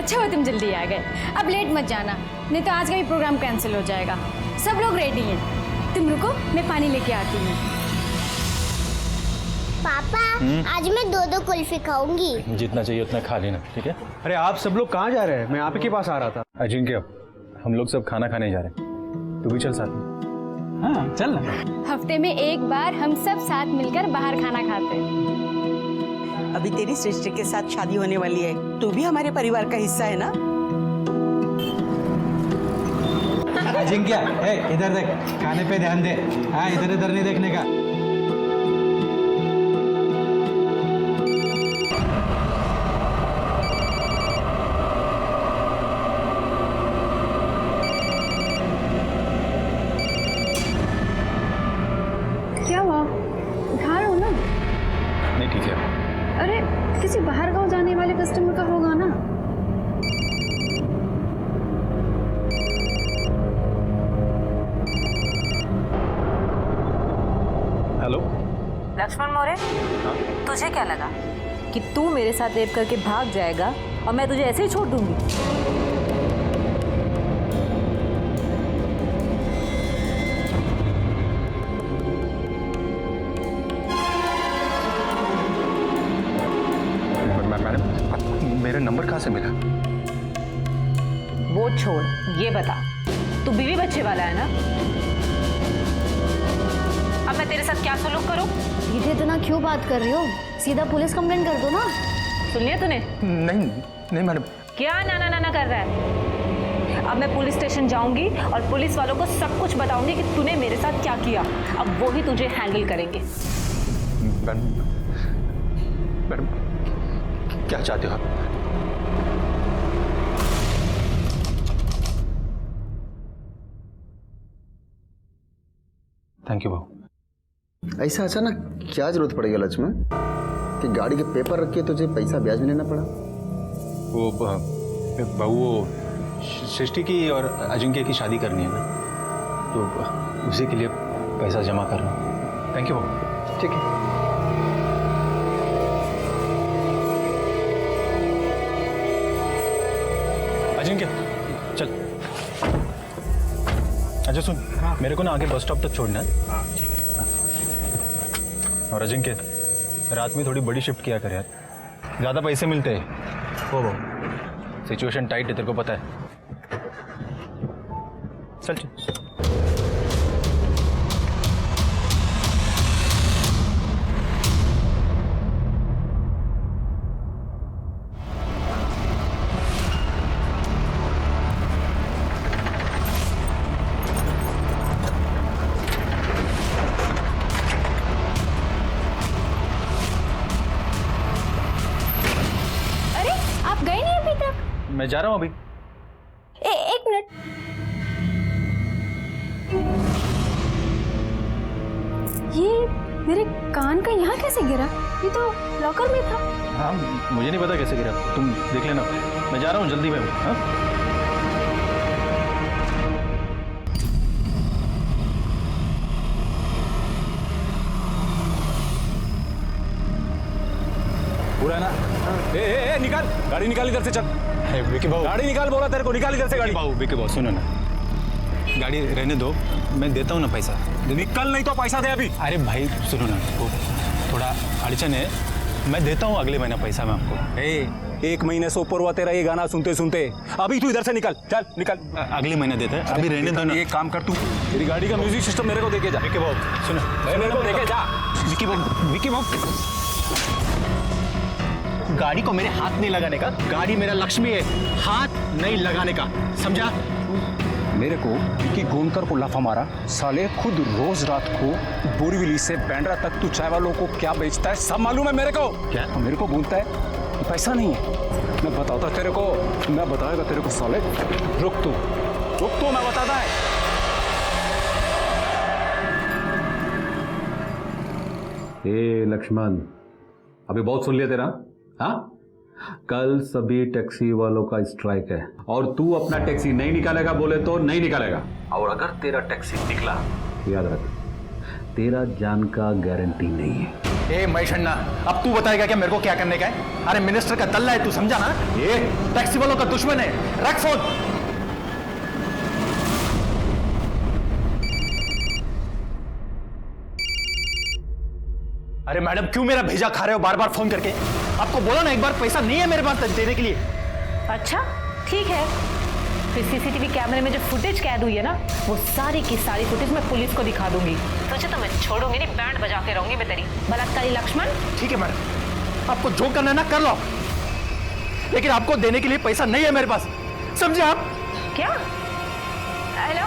अच्छा हुआ तुम जल्दी आ गए। अब लेट मत जाना, नहीं तो आज का भी प्रोग्राम कैंसिल हो जाएगा। सब लोग रेडी हैं, तुम रुको, मैं पानी लेके आती हूँ। पापा आज मैं 2-2 कुल्फी खाऊंगी। जितना चाहिए उतना खा लेना, ठीक है? अरे आप सब लोग कहाँ जा रहे हैं? मैं आप ही के पास आ रहा था। अजिंक्य, हम लोग सब खाना खाने जा रहे हैं, तू भी चल साथ में। हाँ चल ना। हफ्ते में एक बार हम सब साथ मिलकर बाहर खाना खाते हैं। अभी तेरी सृष्टि के साथ शादी होने वाली है, तू भी हमारे परिवार का हिस्सा है ना। अजिंक्य, इधर देख, खाने पे ध्यान दे। हाँ, इधर इधर नहीं देखने का। क्या हुआ, उठा रहे हो ना? नहीं ठीक है। अरे किसी बाहर गांव जाने वाले कस्टमर का होगा ना। हेलो लक्ष्मण मौर्य, तुझे क्या लगा कि तू मेरे साथ रेप करके भाग जाएगा और मैं तुझे ऐसे ही छोड़ दूंगी? मैडम, मेरा नंबर कहाँ से मिला? वो छोड़, ये बता, तू बीवी बच्चे वाला है ना? अब मैं तेरे साथ क्या सलूक करूं? दीदी इतना क्यों बात कर रही हो? सीधा पुलिस कंप्लेंट कर दो ना। सुन लिया तूने? नहीं नहीं मैडम। क्या नाना नाना कर रहा है? अब मैं पुलिस स्टेशन जाऊंगी और पुलिस वालों को सब कुछ बताऊंगी कि तूने मेरे साथ क्या किया। अब वो ही तुझे हैंडल करेंगे। मैडम, क्या चाहते हो आप? थैंक यू भाऊ। ऐसा अचानक क्या जरूरत पड़ गया लक्ष्मण कि गाड़ी के पेपर रख के तुझे पैसा ब्याज में लेना पड़ा? वो बहू, वो सृष्टि की और अजिंक्य की शादी करनी है ना, तो उसी के लिए पैसा जमा कर रहा हूँ। थैंक यू बहू। ठीक है। अजिंक्य चल। अच्छा सुन, मेरे को ना आगे बस स्टॉप तक छोड़ना है। और अजिंक्य, रात में थोड़ी बड़ी शिफ्ट किया कर यार, ज़्यादा पैसे मिलते हैं। हो सिचुएशन टाइट है, तेरे को पता है। चल चल। मैं जा रहा हूँ अभी। एक मिनट, ये मेरे कान का यहाँ कैसे गिरा? ये तो लॉकर में था। हाँ, मुझे नहीं पता कैसे गिरा, तुम देख लेना। मैं जा रहा हूँ जल्दी में। हाँ? पूरा है ना? ए, निकाल गाड़ी, निकाल इधर से। चल विकी भाऊ, गाड़ी निकाल, बोला तेरे को, निकाल इधर से गाड़ी। विकी भाऊ सुनो ना, गाड़ी रहने दो, मैं देता हूँ ना पैसा। निकल, नहीं तो पैसा दे अभी। अरे भाई सुनो ना, वो थोड़ा अड़चन है, मैं देता हूँ अगले महीना पैसा मैं आपको। एक महीने से ऊपर हुआ तेरा ये गाना सुनते सुनते। अभी तू इधर से निकल, चल निकल। अगले महीने देते हैं, अभी रहने दो ना। एक काम कर, तू तेरी गाड़ी का म्यूजिक सिस्टम मेरे को देके जा। विकी भाऊ सुनो, मेरे को देके जा। विकी भाऊ गाड़ी को मेरे हाथ नहीं लगाने का। गाड़ी मेरा लक्ष्मी है, हाथ नहीं लगाने का, समझा? मेरे को विकी गोनकर को लाफा मारा, साले खुद रोज रात को बोरीवली से बैंड्रा तक तू चाय वालों को क्या बेचता है सब मालूम है मेरे को। क्या? मेरे को बोलता है पैसा नहीं है। मैं बताता तेरे को, मैं बताएगा तेरे को साले। रुक तू, मैं बताता है। ए लक्ष्मण, अभी बहुत सुन लिया तेरा। हाँ, कल सभी टैक्सी वालों का स्ट्राइक है और तू अपना टैक्सी नहीं निकालेगा बोले तो नहीं निकालेगा। और अगर तेरा टैक्सी निकला, याद रख, तेरा जान का गारंटी नहीं है। ए मैशन्ना, अब तू बताएगा क्या मेरे को क्या करने का है? अरे मिनिस्टर का दल्ला है, तू समझा ना? ये टैक्सी वालों का दुश्मन है। रख फोन। अरे मैडम, क्यों मेरा भेजा खा रहे हो बार बार फोन करके? आपको बोला ना एक बार, पैसा नहीं है मेरे पास देने के लिए। अच्छा ठीक है, फिर सीसीटीवी कैमरे में जो फुटेज कैद हुई है ना, वो सारी की सारी फुटेज मैं पुलिस को दिखा दूंगी। तुझे तो मैं छोड़ूंगी नहीं, बैंड बजा के रहूंगी मैं तेरी। बलात्कारी लक्ष्मण। ठीक है मैडम, आपको जो करना है ना कर लो, लेकिन आपको देने के लिए पैसा नहीं है मेरे पास, समझे आप? क्या? Hello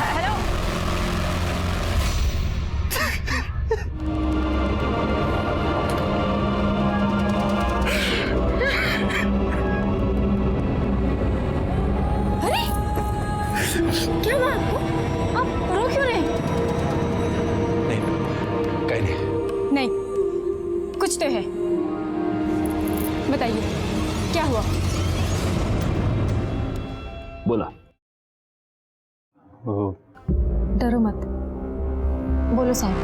hello. क्या हुआ आपको? आप रो क्यों रहे? नहीं, कहीं नहीं। नहीं, कुछ तो है, बताइए क्या हुआ? बोला। वो डरो मत, बोलो साहब।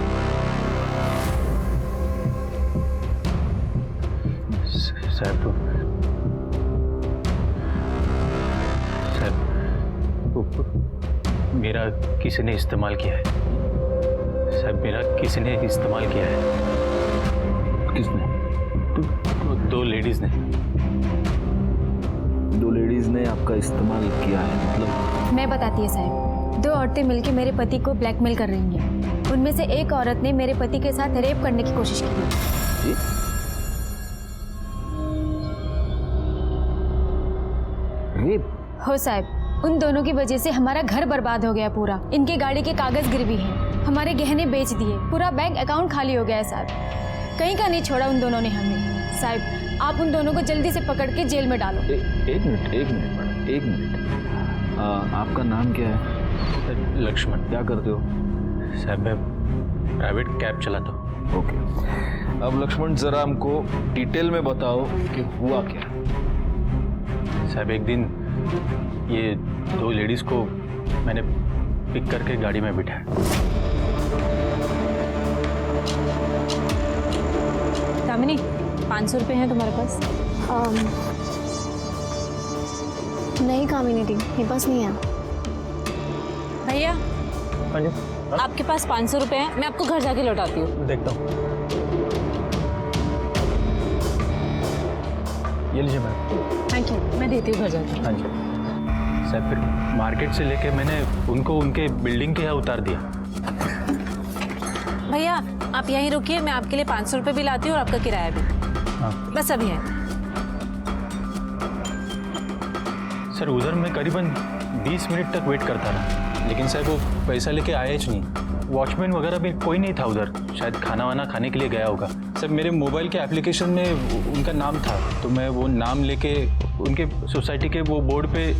साहब, मेरा किसी ने इस्तेमाल किया है साहब, मेरा किसी ने इस्तेमाल किया है। किसने? दो लेडीज ने। दो लेडीज ने आपका इस्तेमाल किया है मतलब? मैं बताती है साहब, दो औरतें मिलकर मेरे पति को ब्लैकमेल कर रही हैं। उनमें से एक औरत ने मेरे पति के साथ रेप करने की कोशिश की है। रेप? हो साहब, उन दोनों की वजह से हमारा घर बर्बाद हो गया पूरा। इनके गाड़ी के कागज गिरवी हैं, हमारे गहने बेच दिए, पूरा बैंक अकाउंट खाली हो गया है साहब। कहीं का नहीं छोड़ा उन दोनों ने हमें। साहब, आप उन दोनों को जल्दी से पकड़ के जेल में डालो। एक मिनट मैडम, एक मिनट। आपका नाम क्या है? लक्ष्मण। क्या करते हो? साहब, मैं प्राइवेट कैब चलाता हूँ। ओके, अब लक्ष्मण जरा हमको डिटेल में बताओ कि हुआ क्या। साहब, एक दिन ये दो लेडीज को मैंने पिक करके गाड़ी में बिठाया। दामिनी, 500 रुपए हैं तुम्हारे पास? नहीं कामिनी दी, मेरे पास नहीं है। भैया, हाँ जी, आपके पास 500 रुपए हैं, मैं आपको घर जाके लौटाती हूँ। देखता हूँ। ये लीजिए मैम। थैंक यू, मैं देती हूँ घर जाके। हाँ जी साहब, फिर मार्केट से लेके मैंने उनको उनके बिल्डिंग के यहाँ उतार दिया। भैया, आप यहीं रुकिए, मैं आपके लिए 500 रुपए भी लाती हूँ और आपका किराया भी। हाँ बस अभी है। सर, उधर मैं करीबन 20 मिनट तक वेट करता रहा, लेकिन सर वो पैसा लेके आया ही नहीं। वॉचमैन वगैरह भी कोई नहीं था उधर, शायद खाना वाना खाने के लिए गया होगा। सर, मेरे मोबाइल के एप्लीकेशन में उनका नाम था, तो मैं वो नाम लेके उनके सोसाइटी के वो बोर्ड पे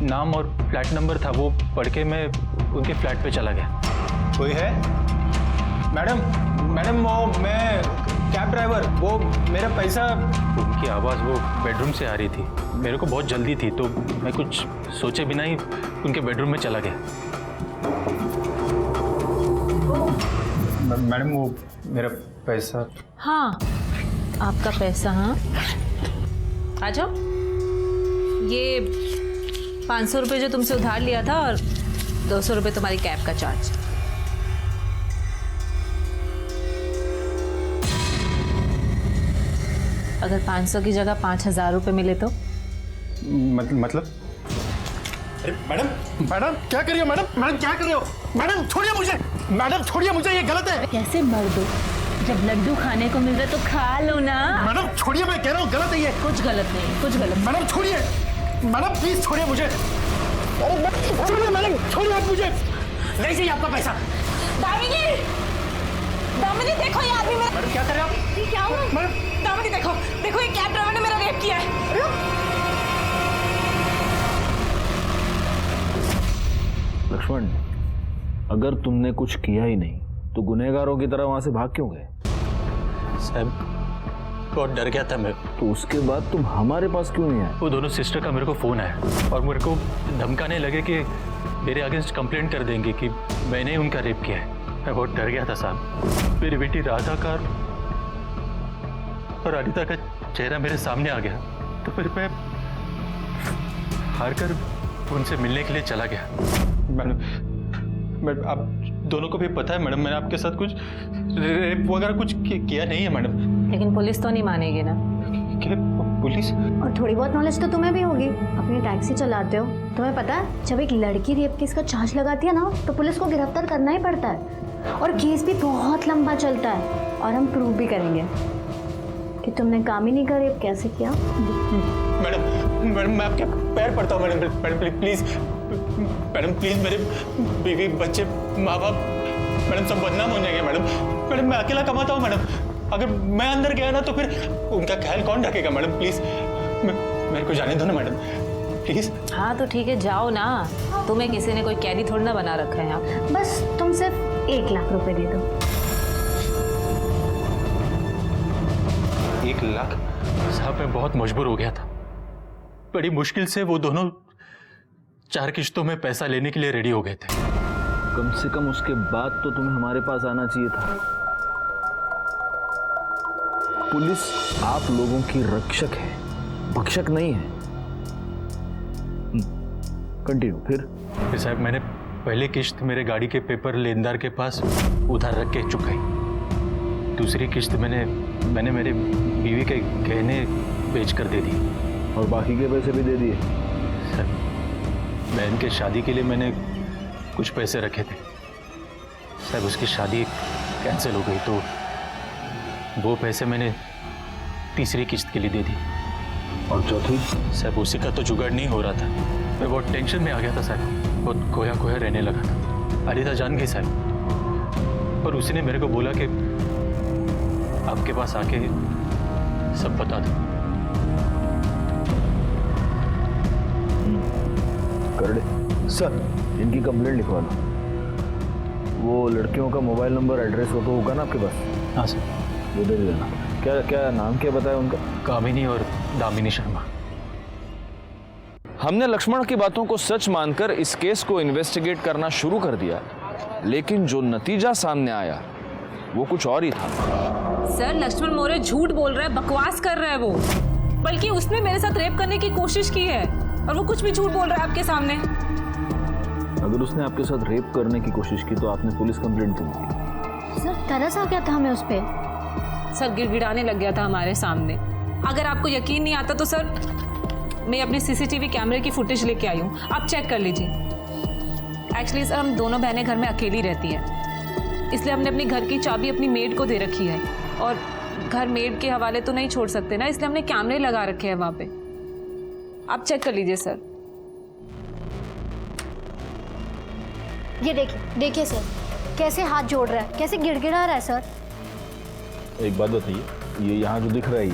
नाम और फ्लैट नंबर था, वो पढ़ के मैं उनके फ्लैट पे चला गया। कोई है? मैडम, मैडम, वो मैं कैब ड्राइवर, वो मेरा पैसा। उनकी आवाज़ वो बेडरूम से आ रही थी, मेरे को बहुत जल्दी थी, तो मैं कुछ सोचे बिना ही उनके बेडरूम में चला गया। मैडम, वो मेरा पैसा। हाँ, आपका पैसा। हाँ, आ जाओ। ये 500 रुपये जो तुमसे उधार लिया था और 200 रुपये तुम्हारी कैब का चार्ज। अगर 500 की जगह 5000 रुपये मिले तो? मतलब? अरे मैडम, मैडम क्या कर रही हो? मैडम, मैडम क्या कर रही हो? मैडम छोड़िए मुझे, मैडम छोड़िए मुझे, ये गलत है। कैसे मर दो? जब लड्डू खाने को मिल रहा तो खा लो ना। मैडम छोड़िए, मैं कह रहा हूँ गलत है ये। कुछ गलत नहीं, कुछ गलत। मैडम छोड़िए, मैडम प्लीज छोड़िए मुझे। अरे छोड़िए मैडम, छोड़िए आप मुझे, नहीं चाहिए आपका पैसा। दामिनी, दामिनी देखो ये आदमी मेरा। मैडम क्या कर रहे हो आप? क्या हुआ? मैडम, दामिनी देखो, देखो ये कैब ड्राइवर ने मेरा रेप किया है। लक्ष्मण, अगर तुमने कुछ किया ही नहीं तो गुनहगारों की तरह वहां से भाग क्यों गए? साहब, बहुत डर गया था मैं। तो उसके बाद तुम हमारे पास क्यों नहीं आए? वो दोनों सिस्टर का मेरे को फ़ोन आया और मेरे को धमकाने लगे कि मेरे अगेंस्ट कंप्लेंट कर देंगे कि मैंने उनका रेप किया है। मैं बहुत डर गया था साहब। मेरी बेटी राधा का और अनीता का चेहरा मेरे सामने आ गया तो फिर मैं हार कर उनसे मिलने के लिए चला गया। मैडम आप दोनों को भी पता है मैडम, मैंने आपके साथ कुछ रेप वगैरह कुछ किया नहीं है मैडम। लेकिन पुलिस तो नहीं मानेगी ना। क्या पुलिस? और थोड़ी बहुत नॉलेज तो तुम्हें भी होगी, अपनी टैक्सी चलाते हो। तुम्हें पता है जब एक लड़की रेप केस का चार्ज लगाती है ना तो पुलिस को गिरफ्तार करना ही पड़ता है और केस भी बहुत लंबा चलता है। और हम प्रूव भी करेंगे कि तुमने कामिनी का रेप कैसे किया। मैडम मैं आपके पैर पड़ता हूँ मैडम प्लीज मैडम प्लीज, मेरे बीवी बच्चे माँ बाप मैडम सब बदनाम हो जाएंगे मैडम। मैं अकेला कमाता हूँ मैडम, अगर मैं अंदर गया ना तो फिर उनका ख्याल कौन रखेगा मैडम? प्लीज मेरे को जाने दो ना मैडम प्लीज। हाँ तो ठीक है, जाओ ना। तुम्हें किसी ने कोई कैदी थोड़ी ना बना रखा है यहाँ। बस तुम सिर्फ 1 लाख रुपए दे दो। 1 लाख? साहब मैं बहुत मजबूर हो गया था, बड़ी मुश्किल से वो दोनों 4 किश्तों में पैसा लेने के लिए रेडी हो गए थे। कम से कम उसके बाद तो तुम्हें हमारे पास आना चाहिए था। पुलिस आप लोगों की रक्षक है, भक्षक नहीं है। कंटिन्यू। फिर साहब मैंने पहले किश्त मेरे गाड़ी के पेपर लेनदार के पास उधार रख के चुकाई। दूसरी किश्त मैंने मेरे बीवी के गहने बेच कर दे दी। और बाकी के पैसे भी दे दिए? सर बहन के शादी के लिए मैंने कुछ पैसे रखे थे साहब, उसकी शादी कैंसिल हो गई तो वो पैसे मैंने तीसरी किश्त के लिए दे दी। और चौथी? साहब उसी का तो जुगाड़ नहीं हो रहा था, मैं बहुत टेंशन में आ गया था साहब, बहुत खोया खोया रहने लगा था। अनीता जान गई साहब, पर उसने मेरे को बोला कि आपके पास आके सब बता दो। कर दे सर, इनकी कंप्लेंट लिखवा लो। वो लड़कियों का मोबाइल नंबर एड्रेस हो तो होगा ना आपके पास? हाँ सर। वो दे देना। क्या नाम क्या बताया उनका? कामिनी और दामिनी शर्मा। हमने लक्ष्मण की बातों को सच मानकर इस केस को इन्वेस्टिगेट करना शुरू कर दिया, लेकिन जो नतीजा सामने आया वो कुछ और ही था। सर लक्ष्मण मौर्य झूठ बोल रहा है, बकवास कर रहा है वो। बल्कि उसने मेरे साथ रेप करने की कोशिश की है और वो कुछ भी झूठ बोल रहा है आपके सामने। अगर उसने आपके साथ रेप करने की कोशिश की तो आपने पुलिस कंप्लेंट क्यों की? सर तरस आ गया था हमें उस पे। सर गिड़गिड़ाने लग गया था हमारे सामने। अगर आपको यकीन नहीं आता तो सर मैं अपने सीसीटीवी कैमरे की फुटेज लेके आई हूँ, आप चेक कर लीजिए। एक्चुअली सर हम दोनों बहनें घर में अकेली रहती हैं, इसलिए हमने अपनी घर की चाबी अपनी मेड को दे रखी है और घर मेड के हवाले तो नहीं छोड़ सकते ना, इसलिए हमने कैमरे लगा रखे हैं वहाँ पे। आप चेक कर लीजिए सर। ये देखिए सर कैसे हाथ जोड़ रहा है, कैसे गिड़गिड़ा रहा है सर। एक बात बताइए, ये यहाँ जो दिख रहा है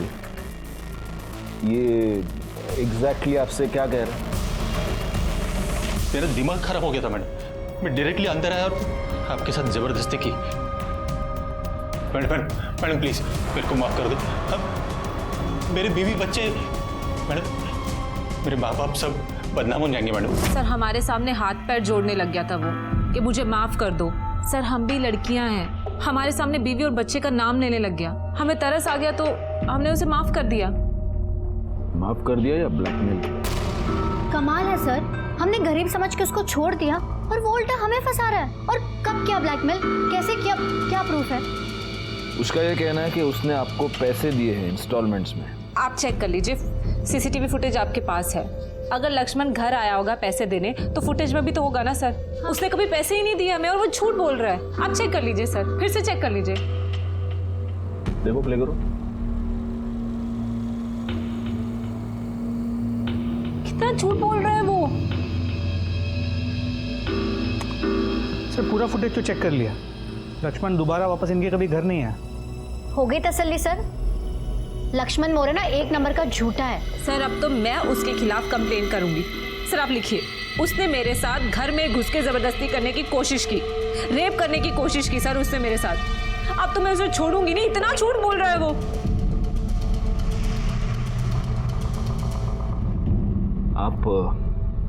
ये एग्जैक्टली आपसे क्या कह रहा है? मेरा दिमाग खराब हो गया था मैडम, मैं डायरेक्टली अंदर आया और आपके साथ जबरदस्ती की। मैडम प्लीज मेरे को माफ कर दो। अब मेरे बीवी बच्चे मैडम, मेरे माँ बाप सब बदनाम हो जाएंगे मैडम। सर हमारे सामने हाथ पैर जोड़ने लग गया था वो कि मुझे माफ कर दो। सर हम भी लड़कियां हैं, हमारे सामने बीवी और बच्चे का नाम लेने लग गया। हमें तरस आ गया तो हमने उसे माफ कर दिया। माफ कर दिया या ब्लैकमेल किया? कमाल है सर, हमने गरीब समझ के उसको छोड़ दिया और वो उल्टा हमें फंसा रहा है। और कब किया ब्लैकमेल, कैसे किया, क्या प्रूफ है? उसका ये कहना है कि उसने आपको पैसे दिए हैं इंस्टॉलमेंट्स में। आप चेक कर लीजिए, सीसीटीवी फुटेज आपके पास है। अगर लक्ष्मण घर आया होगा पैसे देने तो फुटेज में भी तो होगा ना सर। उसने कभी पैसे ही नहीं दिए हमें और वो झूठ बोल रहा है। आप चेक कर लीजिए सर, फिर से चेक कर लीजिए। देखो प्ले करो। कितना झूठ बोल रहा है वो। सर पूरा फुटेज तो चेक कर लिया, लक्ष्मण दोबारा वापस इनके कभी घर नहीं आया। हो गई तसल्ली सर? लक्ष्मण मौर्य ना 1 नंबर का झूठा है। सर अब तो मैं उसके खिलाफ कंप्लेंट करूंगी। सर आप लिखिए, उसने मेरे साथ घर में घुस के जबरदस्ती करने की कोशिश की, रेप करने की कोशिश की सर उसने मेरे साथ। अब तो मैं उसे छोड़ूंगी नहीं, इतना झूठ बोल रहा है वो।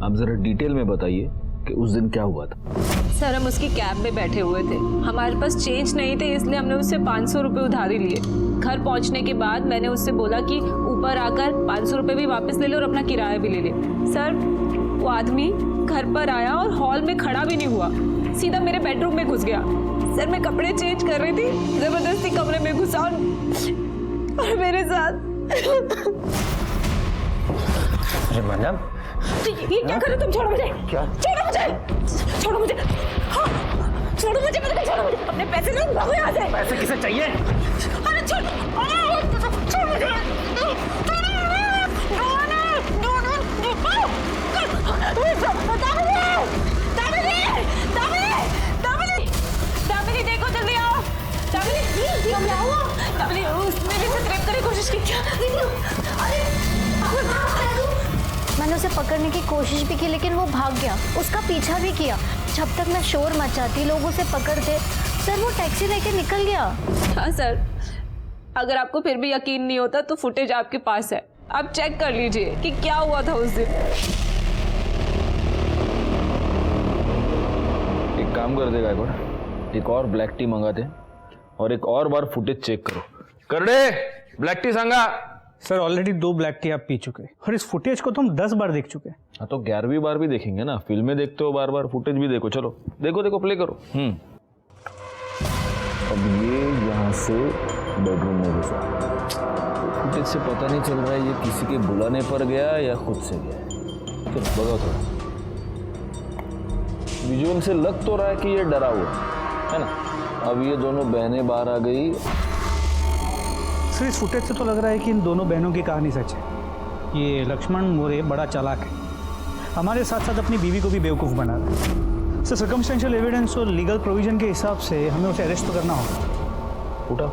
आप जरा डिटेल में बताइए कि उस दिन क्या हुआ था। सर हम उसकी कैब में बैठे हुए थे, हमारे पास चेंज नहीं थे, इसलिए हमने उससे 500 रुपये उधारी लिए। घर पहुंचने के बाद मैंने उससे बोला कि ऊपर आकर 500 रुपये भी वापस ले ले और अपना किराया भी ले ले। सर वो आदमी घर पर आया और हॉल में खड़ा भी नहीं हुआ, सीधा मेरे बेडरूम में घुस गया। सर मैं कपड़े चेंज कर रही थी, जबरदस्ती कमरे में घुसा और मेरे साथ। अरे मैडम ये क्या कर रहे हो तुम? छोड़ो मुझे। क्या? छोड़ो मुझे, छोड़ो मुझे। हाँ, छोड़ो मुझे, मैंने छोड़ो मुझे। अपने पैसे लो, भागो यहाँ से। पैसे किसे चाहिए? अरे छोड़ छोड़ मुझे। दामिनी देखो, जल्दी आओ। दामिनी उसने भी मुझसे रेप करने की कोशिश की क्या? मैंने उसे पकड़ने की कोशिश भी की लेकिन वो भाग गया, उसका पीछा भी किया। जब तक मैं शोर मचाती लोग उसे पकड़ते, सर वो टैक्सी लेके निकल गया। हाँ सर, अगर आपको फिर भी यकीन नहीं होता तो फुटेज आपके पास है, आप चेक कर लीजिए कि क्या हुआ था उस दिन। एक काम कर देगा, एक और ब्लैक टी मंगा दे और एक और बार फुटेज चेक करो। कर दे, ब्लैक टी सांगा। सर ऑलरेडी 2 ब्लैक टी आप पी चुके और इस फुटेज को तो हम 10 बार देख चुके हैं। हाँ तो 11वीं बार भी देखेंगे ना, फिल्में देखते हो बार बार, फुटेज भी देखो। चलो देखो देखो, प्ले करो। अब ये यहाँ से बेडरूम में घुसा, फुटेज से पता नहीं चल रहा है ये किसी के बुलाने पर गया या खुद से गया। चलो बताओ थोड़ा, विजुअल से लग तो रहा है कि ये डरा हुआ है ना। अब ये दोनों बहनें बाहर आ गई। सर इस फुटेज से तो लग रहा है कि इन दोनों बहनों की कहानी सच है। ये लक्ष्मण मोरे बड़ा चालाक है, हमारे साथ साथ अपनी बीवी को भी बेवकूफ़ बना रहा है। सर सर्कमस्टेंशियल एविडेंस और लीगल प्रोविजन के हिसाब से हमें उसे अरेस्ट तो करना होगा। उठा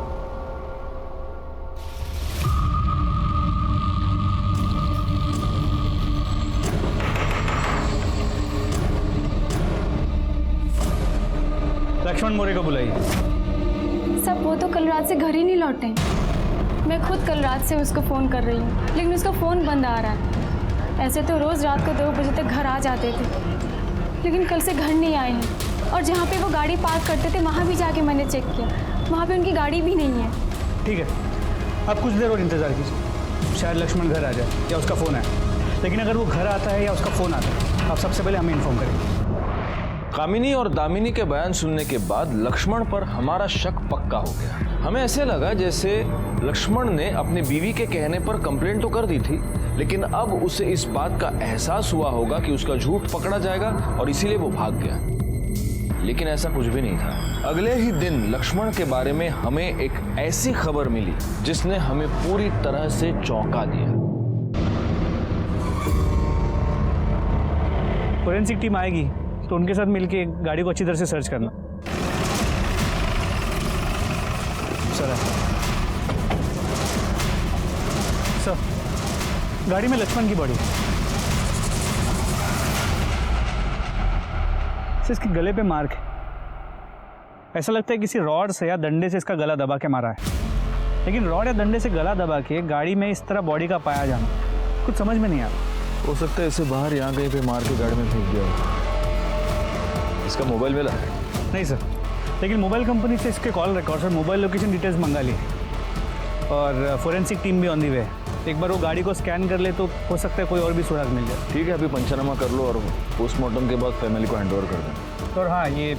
लक्ष्मण मोरे को बुलाइए। सब वो तो कल रात से घर ही नहीं लौटे। मैं खुद कल रात से उसको फ़ोन कर रही हूँ लेकिन उसका फ़ोन बंद आ रहा है। ऐसे तो रोज़ रात को 2 बजे तक घर आ जाते थे, लेकिन कल से घर नहीं आए हैं। और जहाँ पे वो गाड़ी पार्क करते थे वहाँ भी जाके मैंने चेक किया, वहाँ पे उनकी गाड़ी भी नहीं है। ठीक है, आप कुछ देर और इंतज़ार कीजिए, शायद लक्ष्मण घर आ जाए या उसका फ़ोन आए। लेकिन अगर वो घर आता है या उसका फ़ोन आता है, आप सबसे पहले हमें इन्फॉर्म करेंगे। कामिनी और दामिनी के बयान सुनने के बाद लक्ष्मण पर हमारा शक पक्का हो गया। हमें ऐसे लगा जैसे लक्ष्मण ने अपनी बीवी के कहने पर कंप्लेंट तो कर दी थी, लेकिन अब उसे इस बात का एहसास हुआ होगा कि उसका झूठ पकड़ा जाएगा और इसीलिए वो भाग गया। लेकिन ऐसा कुछ भी नहीं था। अगले ही दिन लक्ष्मण के बारे में हमें एक ऐसी खबर मिली जिसने हमें पूरी तरह से चौंका दिया। फोरेंसिक टीम आएगी तो उनके साथ मिलके गाड़ी को अच्छी तरह से सर्च करना। सर गाड़ी में लक्ष्मण की बॉडी है। इसके गले पे मार्क है, ऐसा लगता है किसी रॉड से या डंडे से इसका गला दबा के मारा है। लेकिन रॉड या डंडे से गला दबा के गाड़ी में इस तरह बॉडी का पाया जाना कुछ समझ में नहीं आ रहा। हो सकता है इसे बाहर यहाँ कहीं पे मार के गाड़ी में फेंक दिया हो। इसका मोबाइल मिला? नहीं सर, लेकिन मोबाइल कंपनी से इसके कॉल रिकॉर्ड्स और मोबाइल लोकेशन डिटेल्स मंगा ली और फोरेंसिक टीम भी ऑन दी वे। एक बार वो गाड़ी को स्कैन कर ले तो हो सकता है कोई और भी सुराग मिल जाए। ठीक है, अभी पंचनामा कर लो और पोस्टमार्टम के बाद फैमिली को हैंड ओवर कर दें। और हाँ, ये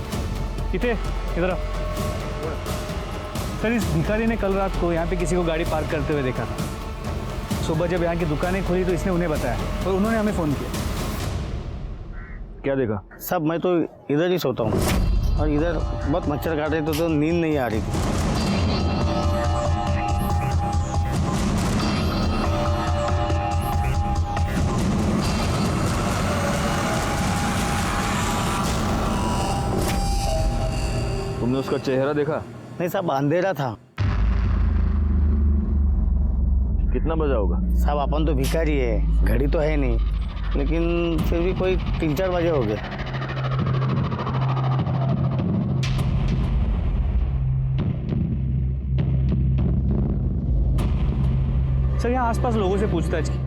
इधर सर, इस भिखारी ने कल रात को यहाँ पे किसी को गाड़ी पार्क करते हुए देखा था। सुबह जब यहाँ की दुकानें खुली तो इसने उन्हें बताया और उन्होंने हमें फ़ोन किया। क्या देखा? साहब मैं तो इधर ही सोता हूँ और इधर बहुत मच्छर काट रहे थे तो नींद नहीं आ रही थी। तुमने उसका चेहरा देखा? नहीं साहब, अंधेरा था। कितना बजा होगा? साहब अपन तो भिखारी है, घड़ी तो है नहीं, लेकिन फिर भी कोई 3-4 बजे हो गए। सर यहाँ आसपास लोगों से पूछताछ की,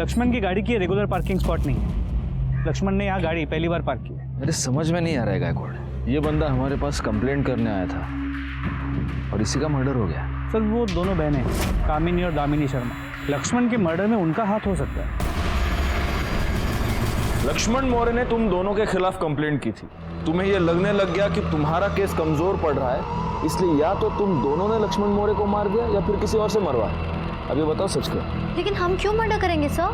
लक्ष्मण की गाड़ी की रेगुलर पार्किंग स्पॉट नहीं है। लक्ष्मण ने यहाँ गाड़ी पहली बार पार्क की है। मेरे समझ में नहीं आ रहा है गायकवाड़, ये बंदा हमारे पास कंप्लेंट करने आया था और इसी का मर्डर हो गया। सर वो दोनों बहनें कामिनी और दामिनी शर्मा, लक्ष्मण के मर्डर में उनका हाथ हो सकता है। लक्ष्मण मौर्य ने तुम दोनों के खिलाफ कंप्लेंट की थी, तुम्हें यह लगने लग गया कि तुम्हारा केस कमजोर पड़ रहा है, इसलिए या तो तुम दोनों ने लक्ष्मण मौर्य को मार दिया या फिर किसी और से मरवाया। अब ये बताओ सच क्या? लेकिन हम क्यों मर्डर करेंगे सर?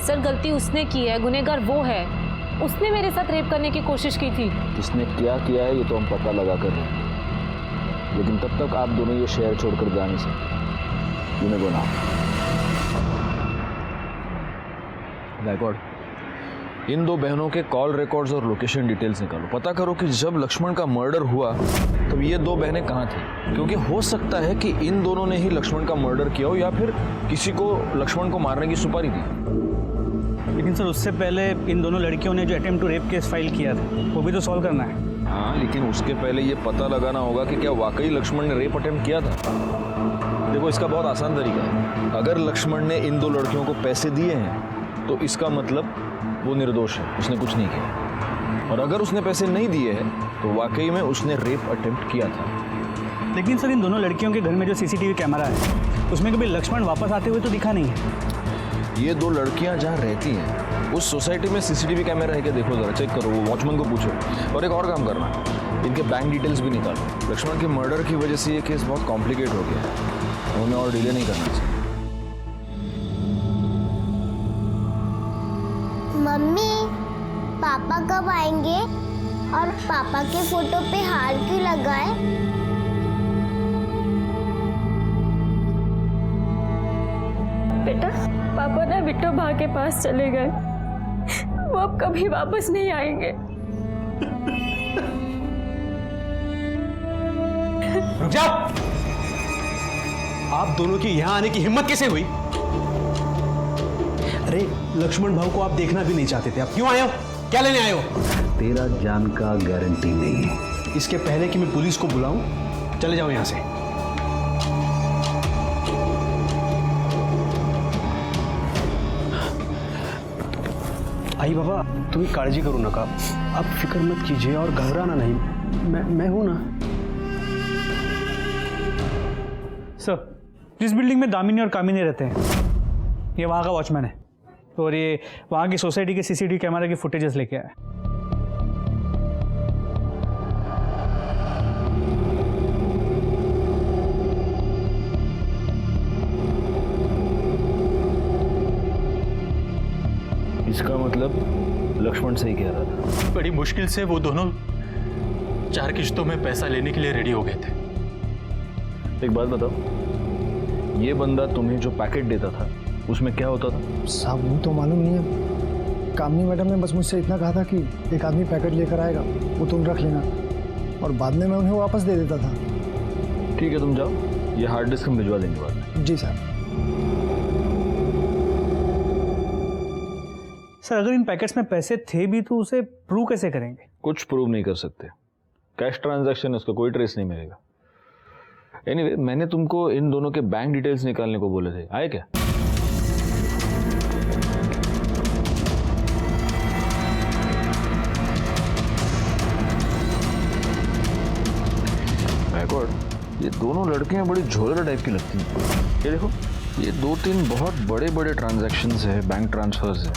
सर गलती उसने की है, गुनहगार वो है। उसने मेरे साथ रेप करने की कोशिश की थी। इसने क्या किया है ये तो हम पता लगा कर रहे हैं, लेकिन तब तक आप दोनों ये शहर छोड़कर जा नहीं सकते। तुम्हें को नाम गायकवाड़, इन दो बहनों के कॉल रिकॉर्ड्स और लोकेशन डिटेल्स निकालो। पता करो कि जब लक्ष्मण का मर्डर हुआ तब ये दो बहनें कहाँ थी, क्योंकि हो सकता है कि इन दोनों ने ही लक्ष्मण का मर्डर किया हो या फिर किसी को लक्ष्मण को मारने की सुपारी दी। लेकिन सर उससे पहले इन दोनों लड़कियों ने जो attempt to rape case file किया था वो भी तो सॉल्व करना है। हाँ, लेकिन उसके पहले ये पता लगाना होगा कि क्या वाकई लक्ष्मण ने रेप अटेम्प्ट किया था। देखो इसका बहुत आसान तरीका है, अगर लक्ष्मण ने इन दो लड़कियों को पैसे दिए हैं तो इसका मतलब वो निर्दोष है, उसने कुछ नहीं किया। और अगर उसने पैसे नहीं दिए हैं तो वाकई में उसने रेप अटेम्प्ट किया था। लेकिन सर इन दोनों लड़कियों के घर में जो सीसीटीवी कैमरा है उसमें कभी लक्ष्मण वापस आते हुए तो दिखा नहीं है। ये दो लड़कियां जहाँ रहती हैं उस सोसाइटी में सीसीटीवी कैमरा है क्या, देखो जरा, चेक करो, वो वॉचमैन को पूछो। और एक और काम करना, इनके बैंक डिटेल्स भी निकालो। लक्ष्मण के मर्डर की वजह से ये केस बहुत कॉम्प्लिकेट हो गया है, उन्हें और डिले नहीं करना चाहिए। मम्मी पापा कब आएंगे और पापा के फोटो पे हार क्यों लगाए? बेटा पापा ना विठोबा के पास चले गए, वो अब कभी वापस नहीं आएंगे। रुक जाओ, आप दोनों की यहां आने की हिम्मत कैसे हुई? अरे लक्ष्मण भाऊ को आप देखना भी नहीं चाहते थे, आप क्यों आए हो? क्या लेने आए हो? तेरा जान का गारंटी नहीं है। इसके पहले कि मैं पुलिस को बुलाऊं, चले जाओ यहां से। आई बाबा, तुम्ही काळजी करू नका, आप फिक्र मत कीजिए और घबराना नहीं, मैं हूं ना। सर जिस बिल्डिंग में दामिनी और कामिनी रहते हैं ये वहाँ का वॉचमैन है और ये वहाँ की सोसाइटी के सीसीटीवी कैमरा की फुटेजेस लेके आया है। इसका मतलब लक्ष्मण सही कह रहा था। बड़ी मुश्किल से वो दोनों 4 किश्तों में पैसा लेने के लिए रेडी हो गए थे। एक बात बताओ, ये बंदा तुम्हें जो पैकेट देता था उसमें क्या होता था? साहब वो तो मालूम नहीं है, कामनी मैडम ने बस मुझसे इतना कहा था कि एक आदमी पैकेट लेकर आएगा, वो तुम रख लेना, और बाद में मैं उन्हें वापस दे देता था। ठीक है, तुम जाओ, ये हार्ड डिस्क हम भिजवा देंगे बाद में। जी साहब। सर अगर इन पैकेट्स में पैसे थे भी तो उसे प्रूव कैसे करेंगे? कुछ प्रूव नहीं कर सकते, कैश ट्रांजैक्शन है, उसका कोई ट्रेस नहीं मिलेगा। एनीवे, मैंने तुमको इन दोनों के बैंक डिटेल्स निकालने को बोले थे, आए क्या? ये दोनों लड़कियां बड़ी झोलर टाइप की लगती हैं। ये देखो, ये 2-3 बहुत बड़े बड़े ट्रांजैक्शंस है, बैंक ट्रांसफर्स है।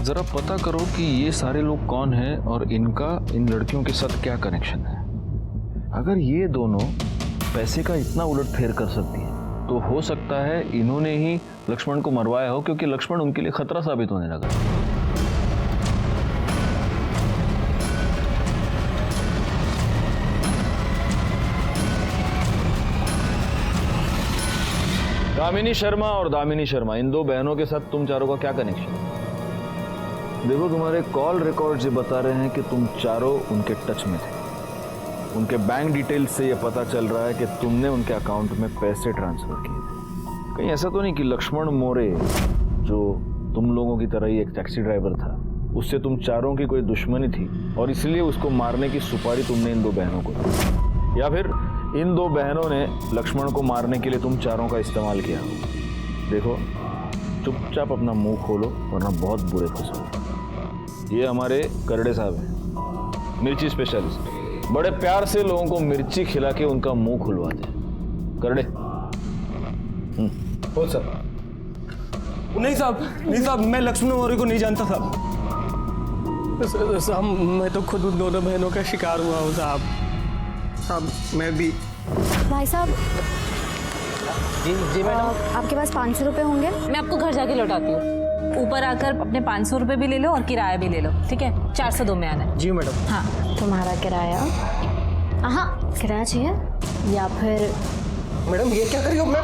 जरा पता करो कि ये सारे लोग कौन हैं और इनका इन लड़कियों के साथ क्या कनेक्शन है। अगर ये दोनों पैसे का इतना उलटफेर कर सकती हैं तो हो सकता है इन्होंने ही लक्ष्मण को मरवाया हो, क्योंकि लक्ष्मण उनके लिए खतरा साबित होने लगा। कामिनी शर्मा और दामिनी शर्मा, इन दो बहनों के साथ तुम चारों का क्या कनेक्शन है? देखो, तुम्हारे कॉल रिकॉर्ड्स ये बता रहे हैं कि तुम चारों उनके टच में थे। उनके बैंक डिटेल्स से ये पता चल रहा है कि तुमने उनके अकाउंट में पैसे ट्रांसफर किए थे। कहीं ऐसा तो नहीं कि लक्ष्मण मौर्य, जो तुम लोगों की तरह ही एक टैक्सी ड्राइवर था, उससे तुम चारों की कोई दुश्मनी थी और इसलिए उसको मारने की सुपारी तुमने इन दो बहनों को दी, या फिर इन दो बहनों ने लक्ष्मण को मारने के लिए तुम चारों का इस्तेमाल किया। देखो, चुपचाप अपना मुंह खोलो वरना बहुत बुरे फंसोगे। ये हमारे करड़े साहब हैं, मिर्ची स्पेशलिस्ट। बड़े प्यार से लोगों को मिर्ची खिला के उनका मुंह खुलवाते हैं। करड़े। हो सर। नहीं साहब, मैं लक्ष्मण मौर्य को नहीं जानता साहब। साहब मैं तो खुद उन दोनों बहनों का शिकार हुआ हूँ साहब। मैं भी। भाई साहब। जी मैडम। आपके पास 500 रुपए होंगे? मैं आपको घर जाके लौटाती हूँ। ऊपर आकर अपने 500 रुपए भी ले लो और किराया भी ले लो, ठीक है? 402 में आना है। जी मैडम। हाँ। तुम्हारा किराया? हाँ, किराया चाहिए या फिर? मैडम ये क्या कर रही हो? मैं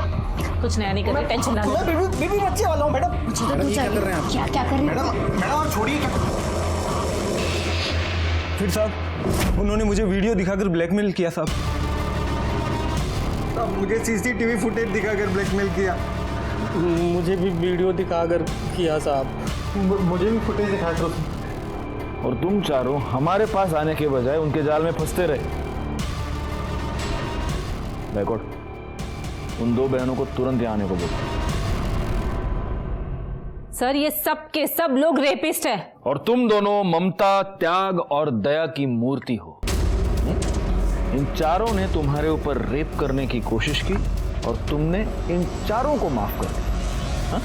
कुछ नया नहीं कर रही, टेंशन ना लो। मैं बीबी बच्चे वाला हूँ मैडम। मैडम क्या कर रहे हैं आप? क्या कर रही हैं? मैडम आप छोड़िए। फिर साहब उन्होंने मुझे वीडियो दिखाकर ब्लैकमेल किया साहब। मुझे सीसीटीवी फुटेज दिखाकर ब्लैकमेल किया। मुझे भी वीडियो दिखाकर किया साहब। मुझे भी फुटेज दिखाकर। और तुम चारों हमारे पास आने के बजाय उनके जाल में फंसते रहे। बैकवर्ड, उन 2 बहनों को तुरंत यहाँ आने को बोलो। सर ये सब के सब लोग रेपिस्ट है। और तुम दोनों ममता, त्याग और दया की मूर्ति हो। इन चारों ने तुम्हारे ऊपर रेप करने की कोशिश की और तुमने इन चारों को माफ कर दिया। हाँ?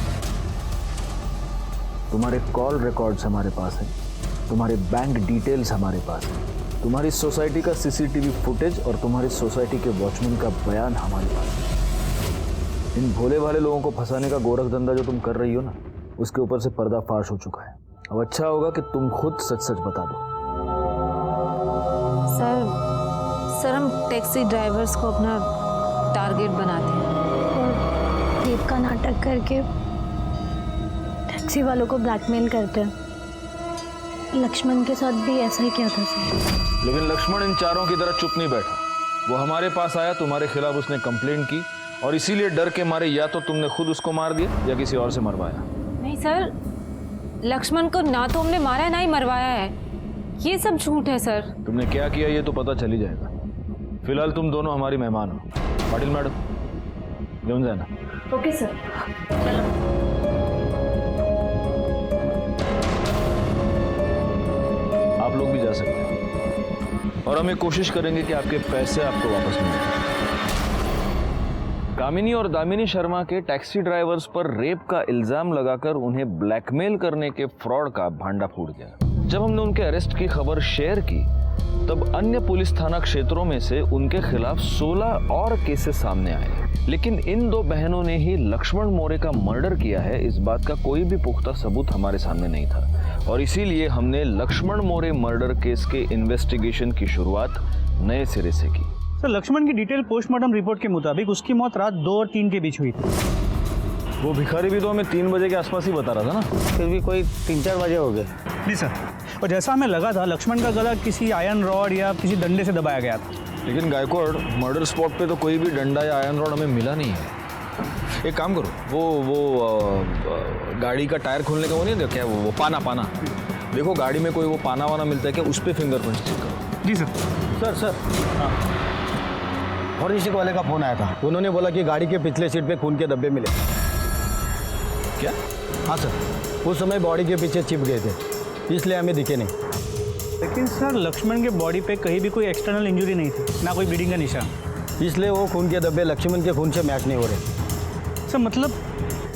तुम्हारे कॉल रिकॉर्ड्स हमारे पास हैं, तुम्हारे बैंक डिटेल्स हमारे पास हैं, तुम्हारी सोसाइटी का सीसीटीवी फुटेज और तुम्हारी सोसाइटी के वॉचमैन का बयान हमारे पास है। इन भोले भाले लोगों को फंसाने का गोरख धंधा जो तुम कर रही हो ना, उसके ऊपर से पर्दाफाश हो चुका है। अब अच्छा होगा कि तुम खुद सच सच बता दो। सर हम टैक्सी ड्राइवर्स को अपना टारगेट बनाते हैं और रेप का नाटक करके टैक्सी वालों को ब्लैकमेल करते हैं। लक्ष्मण के साथ भी ऐसा ही किया था सर। लेकिन लक्ष्मण इन चारों की तरह चुप नहीं बैठा। वो हमारे पास आया, तुम्हारे खिलाफ उसने कंप्लेंट की और इसीलिए डर के मारे या तो तुमने खुद उसको मार दिया या किसी और से मरवाया। नहीं सर, लक्ष्मण को ना तो हमने मारा है ना ही मरवाया है। ये सब झूठ है सर। तुमने क्या किया ये तो पता चल ही जाएगा। फिलहाल तुम दोनों हमारी मेहमान हो। पाटिल मैडम घेऊन जाना। Okay sir. आप लोग भी जा सकते हैं और हम ये कोशिश करेंगे कि आपके पैसे आपको वापस मिलें। कामिनी और दामिनी शर्मा के टैक्सी ड्राइवर्स पर रेप का इल्जाम लगाकर उन्हें ब्लैकमेल करने के फ्रॉड का भांडा फूट गया। जब हमने उनके अरेस्ट की खबर शेयर की तब अन्य पुलिस थाना क्षेत्रों में से उनके खिलाफ 16 और केसेस सामने आए। लेकिन इन 2 बहनों ने ही लक्ष्मण मौर्य का मर्डर किया है, इस बात का कोई भी पुख्ता सबूत हमारे सामने नहीं था और इसीलिए हमने लक्ष्मण मौर्य मर्डर केस के इन्वेस्टिगेशन की शुरुआत नए सिरे से की। सर लक्ष्मण की डिटेल पोस्टमार्टम रिपोर्ट के मुताबिक उसकी मौत रात 2 और 3 के बीच हुई थी। वो भिखारी भी तो हमें 3 बजे के आसपास ही बता रहा था ना। फिर भी कोई 3-4 बजे हो गए। जी सर, और जैसा हमें लगा था लक्ष्मण का गला किसी आयरन रॉड या किसी डंडे से दबाया गया था। लेकिन गायकवाड़, मर्डर स्पॉट पे तो कोई भी डंडा या आयरन रॉड हमें मिला नहीं है। एक काम करो, वो गाड़ी का टायर खोलने का वो नहीं क्या, वो पाना देखो गाड़ी में कोई वो पाना वाना मिलता है क्या, उस पर फिंगरप्रिंट चेक करो। जी सर। सर फॉरेंसिक वाले का फोन आया था। उन्होंने बोला कि गाड़ी के पिछले सीट पे खून के धब्बे मिले। क्या? हाँ सर, उस समय बॉडी के पीछे चिप गए थे, इसलिए हमें दिखे नहीं। लेकिन सर लक्ष्मण के बॉडी पे कहीं भी कोई एक्सटर्नल इंजरी नहीं थी, ना कोई ब्लीडिंग का निशान, इसलिए वो खून के धब्बे लक्ष्मण के खून से मैच नहीं हो रहे। सर मतलब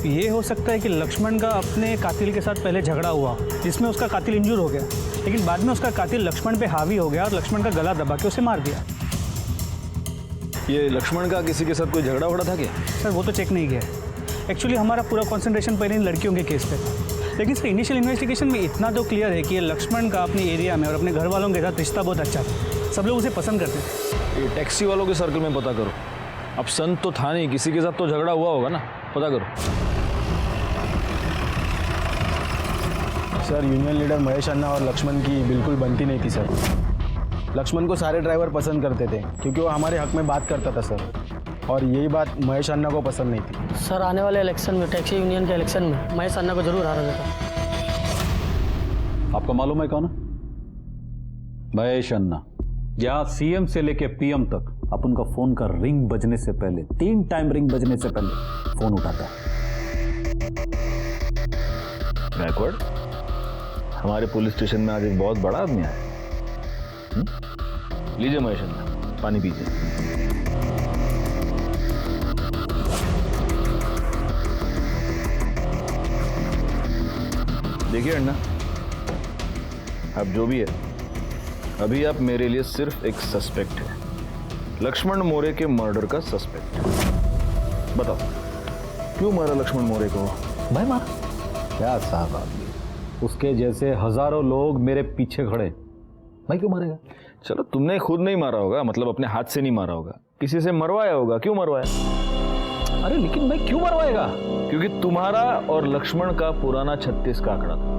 ये हो सकता है कि लक्ष्मण का अपने कातिल के साथ पहले झगड़ा हुआ जिसमें उसका कातिल इंजूर हो गया, लेकिन बाद में उसका कातिल लक्ष्मण पे हावी हो गया और लक्ष्मण का गला दबा के उसे मार दिया। ये लक्ष्मण का किसी के साथ कोई झगड़ा वगड़ा था क्या? सर वो तो चेक नहीं किया। एक्चुअली हमारा पूरा कंसंट्रेशन पहले इन लड़कियों के केस पे था, लेकिन सर इनिशियल इन्वेस्टिगेशन में इतना तो क्लियर है कि ये लक्ष्मण का अपने एरिया में और अपने घर वालों के साथ रिश्ता बहुत अच्छा था। सब लोग उसे पसंद करते थे। ये टैक्सी वालों के सर्कल में पता करो। अब संत तो था नहीं, किसी के साथ तो झगड़ा हुआ होगा ना, पता करो। सर यूनियन लीडर महेश अन्ना और लक्ष्मण की बिल्कुल बनती नहीं थी सर। लक्ष्मण को सारे ड्राइवर पसंद करते थे क्योंकि वो हमारे हक में बात करता था सर, और यही बात महेश अन्ना को पसंद नहीं थी। सर आने वाले इलेक्शन में, टैक्सी यूनियन के इलेक्शन में महेश अन्ना को जरूर हारा जाता। आपको मालूम है कौन है? महेश अन्ना। यहाँ सीएम से लेके पीएम तक अपन का फोन का रिंग बजने से पहले 3 टाइम रिंग बजने से पहले फोन उठाता है। गायकवाड़, हमारे पुलिस स्टेशन में आज एक बहुत बड़ा आदमी आया। लीजिए महेश अन्ना, पानी पीजिए। देखिए अन्ना, अब जो भी है, अभी आप मेरे लिए सिर्फ एक सस्पेक्ट है, लक्ष्मण मोरे के मर्डर का सस्पेक्ट। बताओ क्यों मारा लक्ष्मण मोरे को? भाई मारा क्या साहब आदमी, उसके जैसे हजारों लोग मेरे पीछे खड़े, भाई क्यों मारेगा? चलो तुमने खुद नहीं मारा होगा, मतलब अपने हाथ से नहीं मारा होगा, किसी से मरवाया होगा। क्यों मरवाया? अरे लेकिन भाई क्यों मरवाएगा? क्योंकि तुम्हारा और लक्ष्मण का पुराना 36 का आंकड़ा था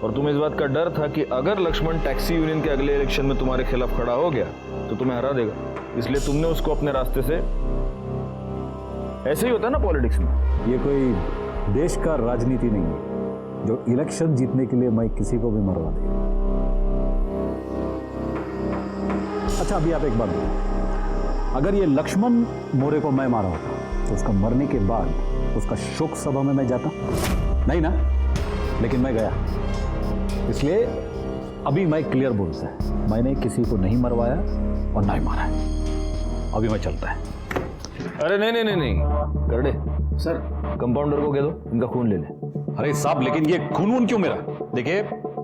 और तुम्हें इस बात का डर था कि अगर लक्ष्मण टैक्सी यूनियन के अगले इलेक्शन में तुम्हारे खिलाफ खड़ा हो गया तो तुम्हें हरा देगा, इसलिए तुमने उसको अपने रास्ते से। ऐसे ही होता है ना पॉलिटिक्स में। ये कोई देश का राजनीति नहीं है जो इलेक्शन जीतने के लिए मैं किसी को भी मरवा दे। अच्छा अभी आप एक बात बताओ, अगर ये लक्ष्मण मोरे को मैं मारा होता तो उसका मरने के बाद उसका शोक सभा में मैं जाता? नहीं ना, लेकिन मैं गया। इसलिए अभी मैं क्लियर बोल रहा है, मैंने किसी को नहीं मरवाया और ना ही मारा है। अभी मैं चलता है। अरे नहीं करडे सर, कंपाउंडर को कह दो इनका खून ले ले। अरे साहब लेकिन ये खून क्यों मेरा? देखिए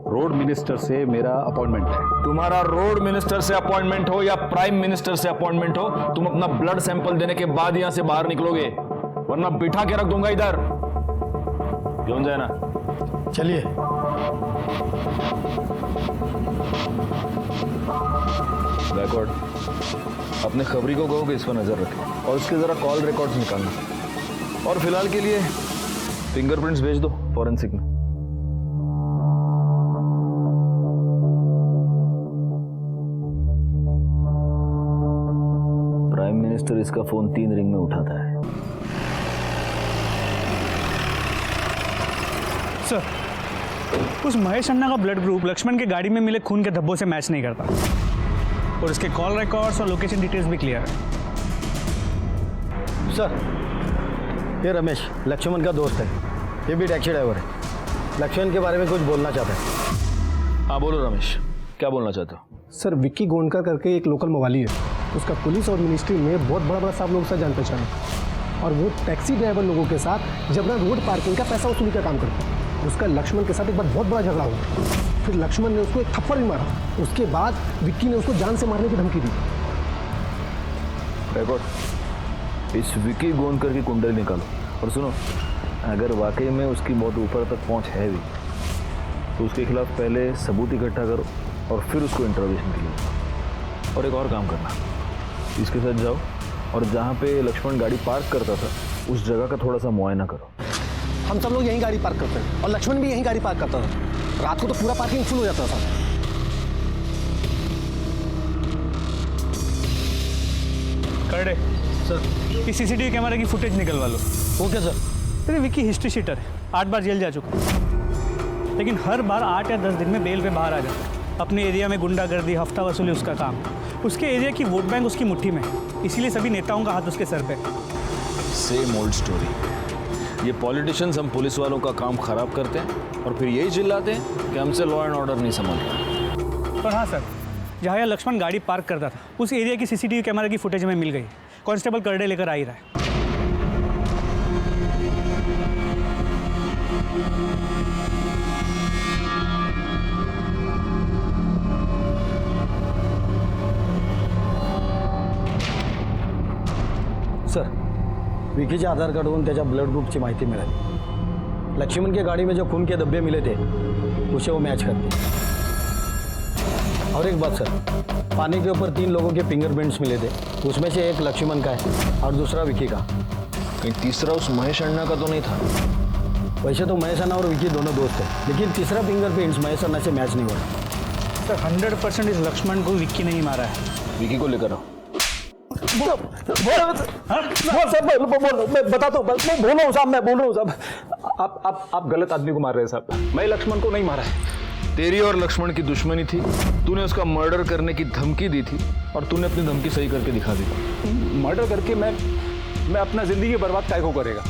रोड मिनिस्टर से मेरा अपॉइंटमेंट है। तुम्हारा रोड मिनिस्टर से अपॉइंटमेंट हो या प्राइम मिनिस्टर से अपॉइंटमेंट हो, तुम अपना ब्लड सैंपल देने के बाद यहां से बाहर निकलोगे, वरना बिठा के रख दूंगा इधर। क्यों जाए ना? चलिए। बैकवर्ड अपने खबरी को कहो कि इस पर नजर रखें और उसके जरा कॉल रिकॉर्ड्स निकालना, और फिलहाल के लिए फिंगरप्रिंट्स भेज दो फॉरेंसिक में। प्राइम मिनिस्टर इसका फोन 3 रिंग में उठाता है। सर उस महेश अन्ना का ब्लड ग्रुप लक्ष्मण के गाड़ी में मिले खून के धब्बों से मैच नहीं करता और इसके कॉल रिकॉर्ड्स और लोकेशन डिटेल्स भी क्लियर है। सर ये रमेश लक्ष्मण का दोस्त है, ये भी टैक्सी ड्राइवर है, लक्ष्मण के बारे में कुछ बोलना चाहता है। हाँ बोलो रमेश, क्या बोलना चाहते हो? सर विक्की गोंडकर करके एक लोकल मवाली है, उसका पुलिस और मिनिस्ट्री में बहुत बड़ा साहब लोगों से जान पहचान है और वो टैक्सी ड्राइवर लोगों के साथ जब ना रोड पार्किंग का पैसा वसूली का काम करता है। उसका लक्ष्मण के साथ एक बार बहुत बड़ा झगड़ा हुआ, फिर लक्ष्मण ने उसको एक थप्पड़ भी मारा, उसके बाद विक्की ने उसको जान से मारने की धमकी दी। रिकॉर्ड इस विक्की गोंडकर की कुंडली निकालो और सुनो, अगर वाकई में उसकी बहुत ऊपर तक पहुंच है भी तो उसके खिलाफ पहले सबूत इकट्ठा करो और फिर उसको इंटरोगेशन के लिए। और एक और काम करना, इसके साथ जाओ और जहाँ पे लक्ष्मण गाड़ी पार्क करता था उस जगह का थोड़ा सा मुआयना करो। हम सब लोग यहीं गाड़ी पार्क करते हैं और लक्ष्मण भी यहीं गाड़ी पार्क करता था, रात को तो पूरा पार्किंग फुल हो जाता था। करडे सर, इस सीसीटीवी कैमरे की फुटेज निकलवा लो। Okay sir. अरे विक्की हिस्ट्री शीटर है, 8 बार जेल जा चुका है, लेकिन हर बार 8 या 10 दिन में बेल पे बाहर आ जाता है। अपने एरिया में गुंडागर्दी, हफ्ता वसूली उसका काम, उसके एरिया की वोट बैंक उसकी मुट्ठी में, इसीलिए सभी नेताओं का हाथ उसके सर पे। Same old story. ये पॉलिटिशियंस हम पुलिस वालों का काम खराब करते हैं और फिर यही चिल्लाते हैं कि हमसे लॉ एंड ऑर्डर नहीं संभल रहा। पर हाँ सर, जहाँ यह लक्ष्मण गाड़ी पार्क करता था उस एरिया की सीसीटीवी कैमरे की फुटेज में मिल गई। कांस्टेबल करडे लेकर आ ही रहा है। सर विकीच्या आधार कार्डवरून त्याच्या ब्लड ग्रुपची माहिती मिळाली। लक्ष्मण के गाड़ी में जो खून के धब्बे मिले थे उसे वो मैच करते। और एक बात सर, पानी के ऊपर 3 लोगों के फिंगरप्रिंट्स मिले थे, उसमें से एक लक्ष्मण का है और दूसरा विकी का। कहीं तीसरा उस महेश अन्ना का तो नहीं था? वैसे तो महेश अन्ना और विकी दोनों दोस्त हैं, लेकिन तीसरा फिंगरप्रिंट्स महेश अन्ना से मैच नहीं हो रहा। सर 100% इस लक्ष्मण को विक्की नहीं मारा है। विकी को लेकर आओ। मैं बताता हूँ, मैं बोल रहा हूँ साहब, मैं बोल रहा हूँ साहब, आप गलत आदमी को मार रहे हैं साहब, मैं लक्ष्मण को नहीं मारा है। तेरी और लक्ष्मण की दुश्मनी थी, तूने उसका मर्डर करने की धमकी दी थी और तूने अपनी धमकी सही करके दिखा दी। मर्डर करके मैं अपना जिंदगी बर्बाद काय को करेगा?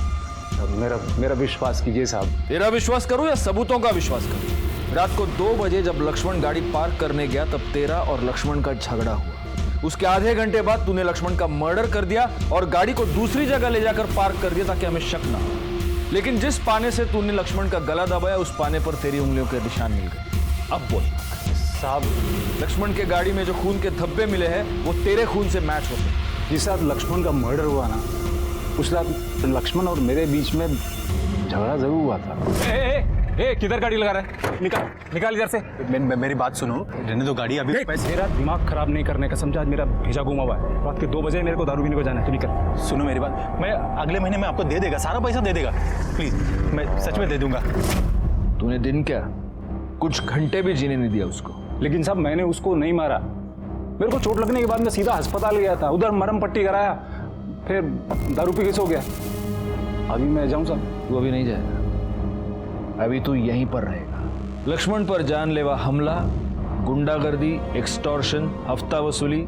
मेरा विश्वास कीजिए साहब। तेरा विश्वास करूं या सबूतों का विश्वास करूं? रात को 2 बजे जब लक्ष्मण गाड़ी पार्क करने गया तब तेरा और लक्ष्मण का झगड़ा हुआ। उसके आधे घंटे बाद तूने लक्ष्मण का मर्डर कर दिया और गाड़ी को दूसरी जगह ले जाकर पार्क कर दिया ताकि हमें शक ना हो। लेकिन जिस पाने से तूने लक्ष्मण का गला दबाया उस पाने पर तेरी उंगलियों के निशान मिल गए। अब बोल साहब, लक्ष्मण के गाड़ी में जो खून के धब्बे मिले हैं वो तेरे खून से मैच होते। जिस रात लक्ष्मण का मर्डर हुआ ना, उस रात लक्ष्मण और मेरे बीच में झगड़ा जरूर हुआ था। किधर गाड़ी लगा रहा है? निकाल इधर से। मेरी बात सुनो, रहने दो गाड़ी अभी। मेरा दिमाग खराब नहीं करने का, समझा? आज मेरा भेजा घुमा हुआ है। रात के 2 बजे मेरे को दारू पीने को जाना है, तो निकल। सुनो मेरी बात, मैं अगले महीने में आपको दे देगा, सारा पैसा दे देगा। प्लीज, मैं सच में दे दूंगा। तूने दिन क्या कुछ घंटे भी जीने नहीं दिया उसको। लेकिन साहब, मैंने उसको नहीं मारा। मेरे को चोट लगने के बाद मैं सीधा अस्पताल गया था, उधर मरहम पट्टी कराया, फिर दारू पी के सो गया। अभी मैं जाऊं साहब? तू अभी नहीं जाएगा, अभी तू यहीं पर रहेगा। लक्ष्मण पर जानलेवा हमला, गुंडागर्दी, एक्सटॉर्शन, हफ्ता वसूली,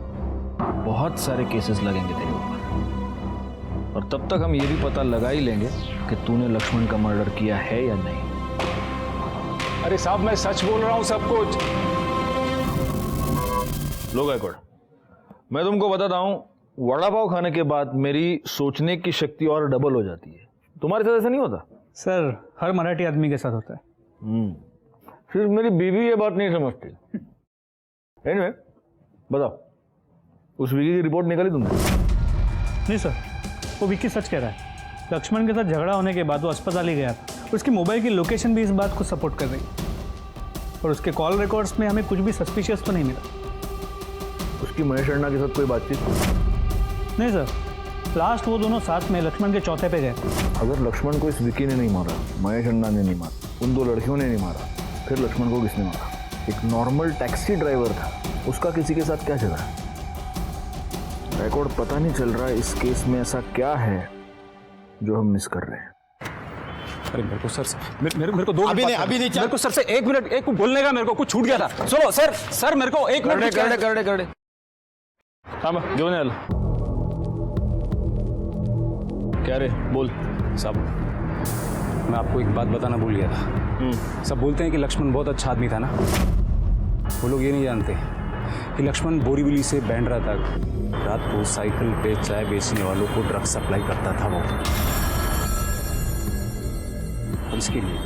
बहुत सारे केसेस लगेंगे तेरे ऊपर। और तब तक हम ये भी पता लगा ही लेंगे कि तूने लक्ष्मण का मर्डर किया है या नहीं। अरे साहब, मैं सच बोल रहा हूं सब कुछ। लो गायकवाड़, मैं तुमको बताता हूं, वड़ा पाव खाने के बाद मेरी सोचने की शक्ति और डबल हो जाती है। तुम्हारे साथ ऐसा नहीं होता? सर, हर मराठी आदमी के साथ होता है। सिर्फ मेरी बीवी ये बात नहीं समझती। एनीवे, बताओ, उस विकी की रिपोर्ट निकाली तुमने? नहीं सर, वो विकी सच कह रहा है। लक्ष्मण के साथ झगड़ा होने के बाद वो अस्पताल ही गया था। उसकी मोबाइल की लोकेशन भी इस बात को सपोर्ट कर रही है, और उसके कॉल रिकॉर्ड्स में हमें कुछ भी सस्पिशियस तो नहीं मिला। उसकी महेश अन्ना के साथ कोई बातचीत? नहीं सर, लास्ट वो दोनों साथ में लक्ष्मण के चौथे पे गए। अगर लक्ष्मण को इस विकी ने नहीं मारा, महेश अन्ना ने नहीं मारा, उन 2 लड़कियों ने नहीं मारा, फिर लक्ष्मण को किसने मारा? एक नॉर्मल टैक्सी ड्राइवर था, उसका किसी के साथ क्या झगड़ा? रिकॉर्ड पता नहीं चल रहा है इस केस में ऐसा क्या है जो हम मिस कर रहे हैं। अरे मेरे को सर से मेरे को 2 अभी नहीं मेरे को सर से 1 मिनट, एक बोलने का मेरे को कुछ छूट गया था। सुनो सर मेरे को 1 मिनट। करडे हाँ, घेऊन याल। क्या रे, बोल। साहब, मैं आपको एक बात बताना भूल गया था। सब बोलते हैं कि लक्ष्मण बहुत अच्छा आदमी था ना। वो लोग ये नहीं जानते कि लक्ष्मण बोरीवली से बैंड्रा तक रात को साइकिल पे चाय बेचने वालों को ड्रग सप्लाई करता था वो। और इसके लिए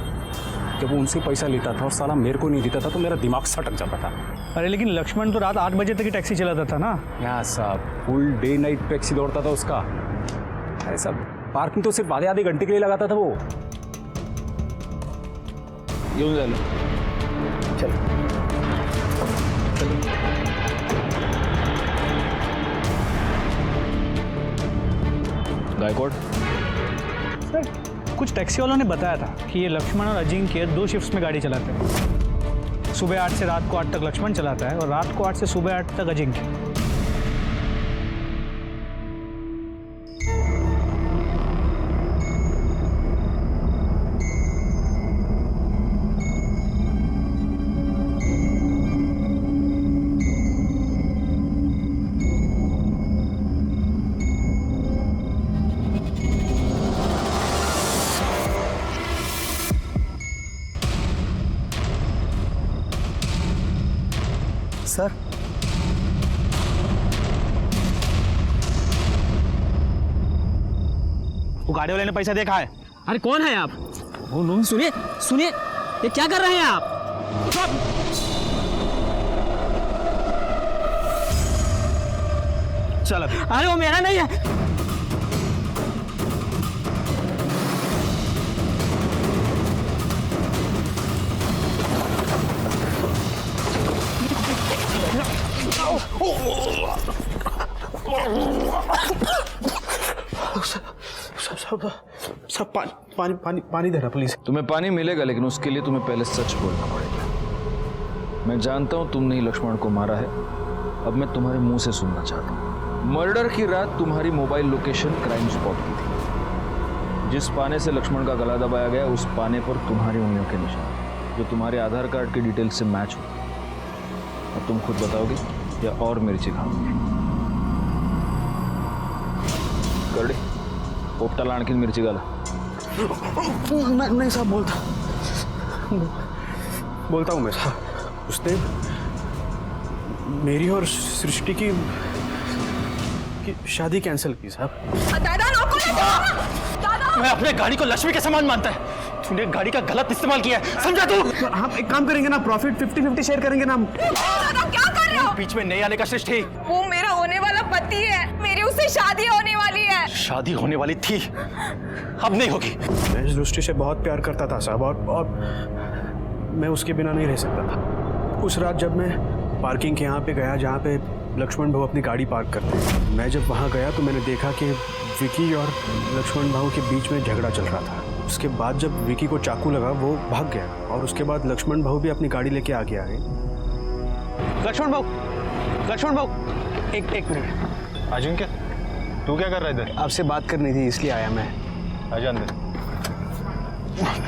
जब वो उनसे पैसा लेता था और साला मेरे को नहीं देता था तो मेरा दिमाग सटक जाता था। अरे लेकिन लक्ष्मण तो रात 8 बजे तक ही टैक्सी चलाता था ना। यहाँ साहब, फुल डे नाइट टैक्सी दौड़ता था उसका। ऐसा पार्किंग तो सिर्फ आधे घंटे के लिए लगाता था वो। घेऊन जाल। चल गायकवाड़, सर, कुछ टैक्सी वालों ने बताया था कि ये लक्ष्मण और अजिंक्य 2 शिफ्ट्स में गाड़ी चलाते हैं। सुबह 8 से रात को 8 तक लक्ष्मण चलाता है और रात को 8 से सुबह 8 तक अजिंक्य। सर, वो गाड़ी वाले ने पैसा देखा है। अरे कौन है आप? सुनिए सुनिए, ये क्या कर रहे हैं आप? चल अभी। अरे वो मेरा नहीं है। सब पानी दे रहा प्लीज। तुम्हें पानी मिलेगा, लेकिन उसके लिए तुम्हें पहले सच बोलना पड़ेगा। मैं जानता हूं तुमने ही लक्ष्मण को मारा है, अब मैं तुम्हारे मुंह से सुनना चाहता हूं। मर्डर की रात तुम्हारी मोबाइल लोकेशन क्राइम स्पॉट की थी। जिस पाने से लक्ष्मण का गला दबाया गया उस पाने पर तुम्हारी उंगलियों के निशान, जो तुम्हारे आधार कार्ड की डिटेल से मैच हो। अब तुम खुद बताओगे या और मिर्ची खाओगे? करडे, पोपटाला आणखीन मिरची घाला। नहीं साहब, बोलता बोलता हूँ मैं साहब। उसने मेरी और सृष्टि की शादी कैंसिल की साहब। मैं अपने गाड़ी को लक्ष्मी के समान मानता है, तूने गाड़ी का गलत इस्तेमाल किया है, समझा तू? तो हम एक काम करेंगे ना, प्रॉफिट 50-50 शेयर करेंगे ना। क्या कर रहे हो? बीच में नहीं आने का सृष्टि। वो मेरा होने वाला पति है, मेरी उससे शादी होने वाली है। शादी होने वाली थी, अब नहीं होगी। मैं सृष्टि से बहुत प्यार करता था साहब, और मैं उसके बिना नहीं रह सकता था। उस रात जब मैं पार्किंग के यहाँ पे गया जहाँ पे लक्ष्मण भाऊ अपनी गाड़ी पार्क करते हैं, मैं जब वहाँ गया तो मैंने देखा कि विकी और लक्ष्मण भाऊ के बीच में झगड़ा चल रहा था। उसके बाद जब विकी को चाकू लगा वो भाग गया, और उसके बाद लक्ष्मण भाऊ भी अपनी गाड़ी लेके आगे आ गए। लक्ष्मण भाऊ, एक मिनट। अजिंक्य, तू क्या कर रहा है इधर? आपसे बात करनी थी इसलिए आया मैं। आजा अंदर।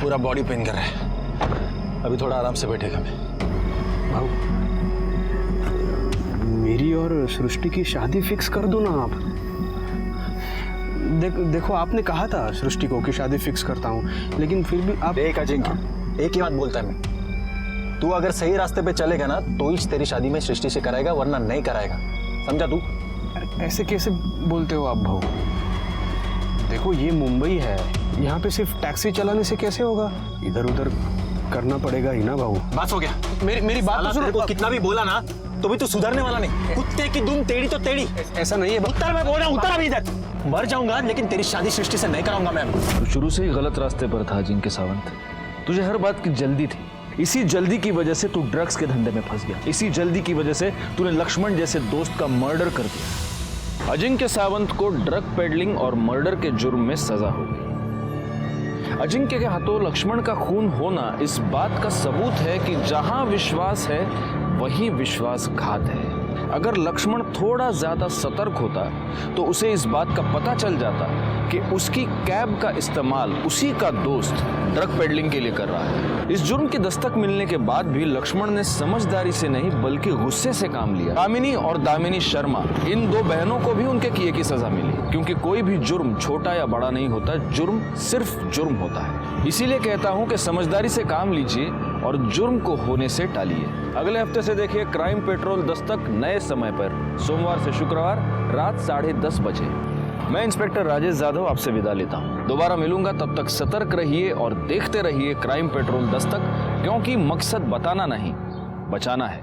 पूरा बॉडी पेन कर रहा है, अभी थोड़ा आराम से बैठेगा। मैं भाऊ, मेरी और सृष्टि की शादी फिक्स कर दो ना आप। देखो आपने कहा था सृष्टि को कि शादी फिक्स करता हूँ, लेकिन फिर भी आप। एक अजिंक्य, एक ही बात बोलता है मैं, तू अगर सही रास्ते पे चलेगा ना तो ही तेरी शादी में सृष्टि से कराएगा, वरना नहीं कराएगा, समझा तू? ऐसे कैसे बोलते हो आप भाऊ? देखो ये मुंबई है, यहाँ पे सिर्फ टैक्सी चलाने से कैसे होगा, इधर उधर करना पड़ेगा ही ना भाऊ। बस हो गया। मेरी बात तो सुनो। कितना भी बोला ना तो भी तू सुधरने वाला नहीं। कुत्ते की दुम टेढ़ी तो टेढ़ी। ऐसा नहीं है। उत्तर मैं बोल रहा हूँ, उत्तर अभी इधर। मर जाऊंगा लेकिन तेरी शादी सृष्टि से नहीं कराऊंगा मैं। तू शुरू से ही गलत रास्ते पर था अजिंक्य सावंत। तुझे हर बात की जल्दी थी, इसी जल्दी की वजह से तू ड्रग्स के धंधे में फंस गया। इसी जल्दी की वजह से तूने लक्ष्मण जैसे दोस्त का मर्डर कर दिया। अजिंक्य सावंत को ड्रग पेडलिंग और मर्डर के जुर्म में सजा हो गई। अजिंक्य के हाथों लक्ष्मण का खून होना इस बात का सबूत है कि जहां विश्वास है वहीं विश्वासघात है। अगर लक्ष्मण थोड़ा ज्यादा सतर्क होता तो उसे इस बात का पता चल जाता कि उसकी कैब का इस्तेमाल उसी का दोस्त ड्रग पेडलिंग के लिए कर रहा है। इस जुर्म की दस्तक मिलने के बाद भी लक्ष्मण ने समझदारी से नहीं बल्कि गुस्से से काम लिया। कामिनी और दामिनी शर्मा, इन दो बहनों को भी उनके किए की सजा मिली, क्योंकि कोई भी जुर्म छोटा या बड़ा नहीं होता, जुर्म सिर्फ जुर्म होता है। इसीलिए कहता हूं कि समझदारी से काम लीजिए और जुर्म को होने से टालिए। अगले हफ्ते से देखिए क्राइम पेट्रोल दस्तक नए समय पर, सोमवार से शुक्रवार रात 10:30 बजे। मैं इंस्पेक्टर राजेश यादव आपसे विदा लेता हूं। दोबारा मिलूंगा, तब तक सतर्क रहिए और देखते रहिए क्राइम पेट्रोल दस्तक, क्योंकि मकसद बताना नहीं, बचाना है।